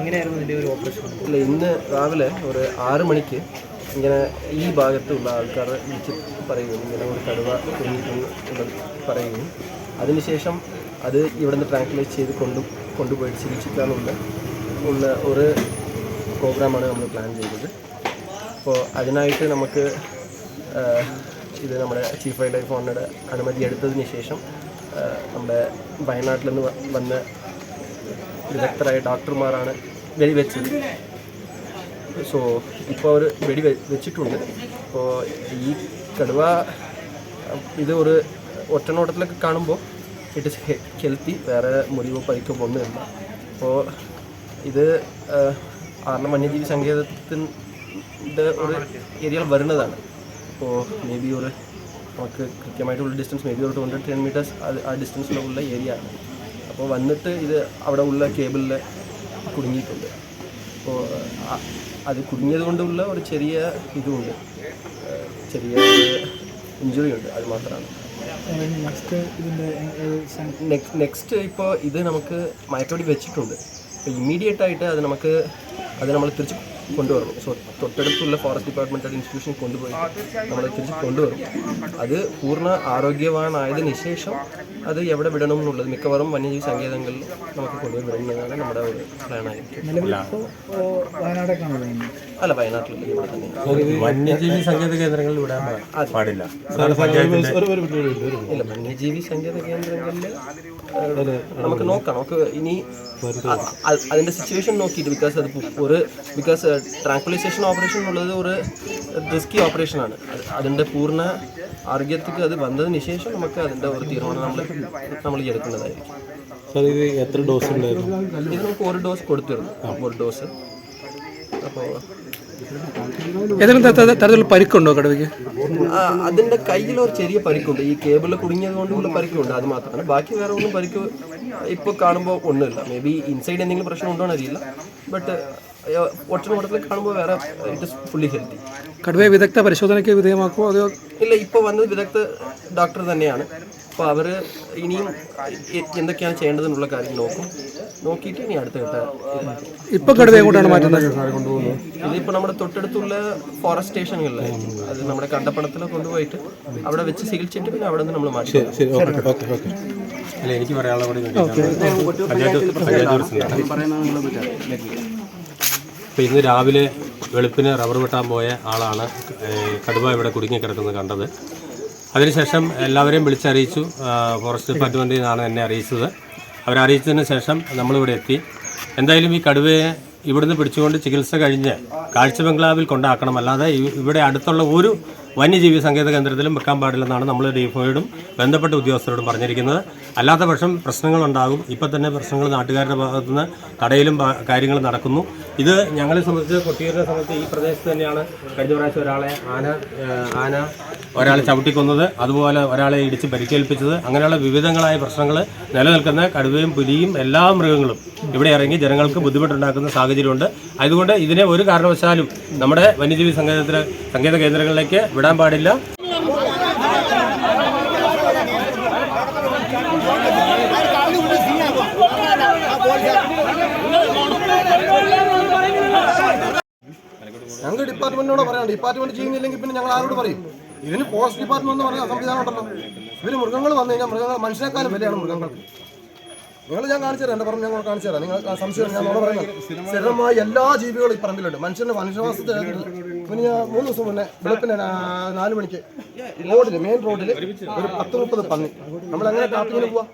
ഇല്ല, ഇന്ന് രാവിലെ ഒരു 6 മണിക്ക് ഇങ്ങനെ ഈ ഭാഗത്തുള്ള ആൾക്കാർ വിളിച്ച് പറയുകയും ഇങ്ങനെ ഒരു കടുവ കുടുങ്ങിയിട്ടുള്ളത് പറയുകയും അതിനുശേഷം അത് ഇവിടെ നിന്ന് ട്രാങ്ക്ലൈസ് ചെയ്ത് കൊണ്ടുപോയിട്ട് ചികിത്സിക്കാനുള്ള ഒരു പ്രോഗ്രാമാണ് നമ്മൾ പ്ലാൻ ചെയ്തത്. അപ്പോൾ അതിനായിട്ട് നമുക്ക് ഇത് നമ്മുടെ ചീഫ് വൈൽഡ് ലൈഫ് ഓണറുടെ അനുമതി എടുത്തതിന് ശേഷം നമ്മുടെ വയനാട്ടിൽ നിന്ന് വന്ന വിദഗ്ധരായ ഡോക്ടർമാരാണ് വെടിവെച്ചത്. സോ ഇപ്പോൾ അവർ വെച്ചിട്ടുണ്ട്. അപ്പോൾ ഈ കടുവ ഇത് ഒരു ഒറ്റനോട്ടത്തിലൊക്കെ കാണുമ്പോൾ ഇറ്റ് ഇസ് ഹെൽത്തി, വേറെ മുറിവോ പരിക്കോ ഒന്നുമില്ല. അപ്പോൾ ഇത് ആറളം വന്യജീവി സങ്കേതത്തിൻ്റെ ഒരു ഏരിയയിൽ വരുന്നതാണ്. അപ്പോൾ മേ ബി ഒരു നമുക്ക് കൃത്യമായിട്ടുള്ള ഡിസ്റ്റൻസ് മേ ബി ഒരു 210 മീറ്റേഴ്സ് ആ ഡിസ്റ്റൻസിലുള്ള ഏരിയ ആണ്. അപ്പോൾ വന്നിട്ട് ഇത് അവിടെ ഉള്ള കേബിളിൽ കുടുങ്ങിയിട്ടുണ്ട്. അപ്പോൾ അത് കുടുങ്ങിയത് കൊണ്ടുള്ള ഒരു ചെറിയ ഇതുമുണ്ട്, ചെറിയ ഇഞ്ചുറി ഉണ്ട്, അത് മാത്രമാണ്. നെക്സ്റ്റ് ഇപ്പോൾ ഇത് നമുക്ക് മയക്കോടി വെച്ചിട്ടുണ്ട്. അപ്പോൾ ഇമ്മീഡിയറ്റ് ആയിട്ട് അത് നമ്മൾ തിരിച്ച് കൊണ്ടുവരണം. സോ തൊട്ടടുത്തുള്ള ഫോറസ്റ്റ് ഡിപ്പാർട്ട്മെൻറ്റ് ഇൻസ്റ്റിറ്റ്യൂഷനിൽ കൊണ്ടുപോയി നമ്മൾ തിരിച്ച് കൊണ്ടുവരും. അത് പൂർണ്ണ ആരോഗ്യവാനായതിനു ശേഷം അത് എവിടെ വിടണം എന്നുള്ളത് മിക്കവാറും വന്യജീവി സങ്കേതങ്ങളിൽ നമുക്ക് കൊണ്ടുപോയി വിടുന്നതാണ് നമ്മുടെ ഒരു പ്ലാനായിരിക്കും. അല്ല, വയനാട്ടിൽ ഇവിടെ തന്നെ വന്യജീവി സങ്കേത കേന്ദ്രങ്ങളിൽ വിടാൻ പാടില്ല. ഇല്ല, വന്യജീവി സങ്കേത കേന്ദ്രങ്ങളിൽ നമുക്ക് നോക്കാം. നമുക്ക് ഇനി അതിൻ്റെ സിറ്റുവേഷൻ നോക്കിയിട്ട് ബിക്കോസ് ട്രാങ്ക്വലൈസേഷൻ ഓപ്പറേഷൻ എന്നുള്ളത് ഒരു റിസ്കി ഓപ്പറേഷനാണ്. അതിൻ്റെ പൂർണ്ണ ആരോഗ്യത്തിക്ക് അത് വന്നതിന് ശേഷം നമുക്ക് അതിൻ്റെ ഒരു തീരുമാനം നമ്മൾ എടുക്കുന്നതായിരിക്കും. ഇത് എത്ര ഡോസ് ഉണ്ടായിരുന്നു? ഇത് നമുക്ക് ഒരു ഡോസ് കൊടുത്തിരുന്നു, ഒരു ഡോസ്. അപ്പോൾ ഏതെങ്കിലും തരത്തിലുള്ള പരിക്കുണ്ടോ കടുവയ്ക്ക്? അതിൻ്റെ കയ്യിൽ ഒരു ചെറിയ പരിക്കുണ്ട്, ഈ കേബിളിൽ കുടുങ്ങിയത് കൊണ്ടുള്ള പരിക്കുണ്ട്, അത് മാത്രമാണ്. ബാക്കി വേറെ ഒന്നും പരിക്ക് ഇപ്പോൾ കാണുമ്പോൾ ഒന്നുമില്ല. മേ ബി ഇൻസൈഡ് എന്തെങ്കിലും പ്രശ്നം ഉണ്ടോ എന്നറിയില്ല. ബട്ട് ഒറ്റനോട്ടത്തിൽ കാണുമ്പോൾ വേറെ ഇറ്റ് ഇസ് ഫുള്ളി ഹെൽത്തി. കടുവയെ വിദഗ്ധ പരിശോധനയ്ക്ക് വിധേയമാക്കുമോ അതോ? ഇല്ല, ഇപ്പോൾ വന്നത് വിദഗ്ധ ഡോക്ടർ തന്നെയാണ്. അപ്പോൾ അവർ ഇനിയും എന്തൊക്കെയാണ് ചെയ്യേണ്ടതെന്നുള്ള കാര്യം നോക്കിയിട്ട് ഇനി അടുത്ത ഘട്ട ഇപ്പോൾ കടുവ എങ്ങോട്ടാണ് മാറ്റുന്നത്? ഇതിപ്പോൾ നമ്മുടെ തൊട്ടടുത്തുള്ള ഫോറസ്റ്റ് സ്റ്റേഷനുകളിലായിരിക്കും. അത് നമ്മുടെ കണ്ടപ്പണത്തിൽ കൊണ്ടുപോയിട്ട് അവിടെ വെച്ച് ചികിത്സിച്ചിട്ട് പിന്നെ അവിടെ നിന്ന് നമ്മൾ മാറ്റി. അല്ല, എനിക്ക് പറയാനുള്ള ഇപ്പോൾ ഇന്ന് രാവിലെ വെളുപ്പിന് റബ്ബർ വെട്ടാൻ പോയ ആളാണ് കടുവ ഇവിടെ കുടുങ്ങിക്കിടക്കുന്നത് കണ്ടത്. അതിനുശേഷം എല്ലാവരെയും വിളിച്ചറിയിച്ചു. ഫോറസ്റ്റ് ഡിപ്പാർട്ട്മെൻറ്റിൽ നിന്നാണ് എന്നെ അറിയിച്ചത്. അവരറിയിച്ചതിന് ശേഷം നമ്മളിവിടെ എത്തി. എന്തായാലും ഈ കടുവയെ ഇവിടുന്ന് പിടിച്ചുകൊണ്ട് ചികിത്സ കഴിഞ്ഞ് കാഴ്ച ബംഗ്ലാവിൽ കൊണ്ടാക്കണം, അല്ലാതെ ഇവിടെ അടുത്തുള്ള ഒരു വന്യജീവി സങ്കേത കേന്ദ്രത്തിലും വെക്കാൻ പാടില്ലെന്നാണ് നമ്മൾ ഡിഫോയോടും ബന്ധപ്പെട്ട ഉദ്യോഗസ്ഥരോടും പറഞ്ഞിരിക്കുന്നത്. അല്ലാത്ത പക്ഷം പ്രശ്നങ്ങളുണ്ടാകും. ഇപ്പം തന്നെ പ്രശ്നങ്ങൾ നാട്ടുകാരുടെ ഭാഗത്തുനിന്ന് കടയിലും കാര്യങ്ങൾ നടക്കുന്നു. ഇത് ഞങ്ങളെ സംബന്ധിച്ച് കൊട്ടിയൂരിനെ സംബന്ധിച്ച് ഈ പ്രദേശത്ത് തന്നെയാണ് കഴിഞ്ഞ പ്രാവശ്യം ഒരാളെ ചവിട്ടിക്കൊന്നത്, അതുപോലെ ഒരാളെ ഇടിച്ച് പരിക്കേൽപ്പിച്ചത്. അങ്ങനെയുള്ള വിവിധങ്ങളായ പ്രശ്നങ്ങൾ നിലനിൽക്കുന്ന കടുവയും പുലിയും എല്ലാ മൃഗങ്ങളും ഇവിടെ ഇറങ്ങി ജനങ്ങൾക്ക് ബുദ്ധിമുട്ടുണ്ടാക്കുന്ന സാഹചര്യമുണ്ട്. അതുകൊണ്ട് ഇതിനെ ഒരു കാരണവശാലും നമ്മുടെ വന്യജീവി സങ്കേത കേന്ദ്രങ്ങളിലേക്ക് വിടാൻ പാടില്ല. ഞങ്ങൾ ഡിപ്പാർട്ട്മെന്റിനോട് പറയാം. ഡിപ്പാർട്ട്മെന്റ് ചെയ്യുന്നില്ലെങ്കിൽ പിന്നെ ഞങ്ങൾ ആരോട് പറയും? ഇതിന് ഫോറസ്റ്റ് ഡിപ്പാർട്ട്മെന്റ് എന്ന് പറയുന്ന സംവിധാനം ഉണ്ടല്ലോ. ഇവര് മൃഗങ്ങൾ വന്നു കഴിഞ്ഞാൽ മനുഷ്യനേക്കാളും വിലയാണ് മൃഗങ്ങൾക്ക്. ഞാൻ കാണിച്ചു തരാം, എൻ്റെ പറമ്പ് ഞങ്ങൾ കാണിച്ചു തരാം. നിങ്ങൾ സംശയം ഞാൻ നോടെ പറയുന്നത് സ്ഥിരമായി എല്ലാ ജീവികളും ഈ പറമ്പിലുണ്ട്. മനുഷ്യവാസത്തിൽ പിന്നെ ഞാൻ 3 ദിവസം മുന്നേ വെളുപ്പിന് 4 മണിക്ക് മെയിൻ റോഡിൽ ഒരു 10-30 പന്നി. നമ്മളെങ്ങനെ കാപ്പിങ്ങനെ പോവാ?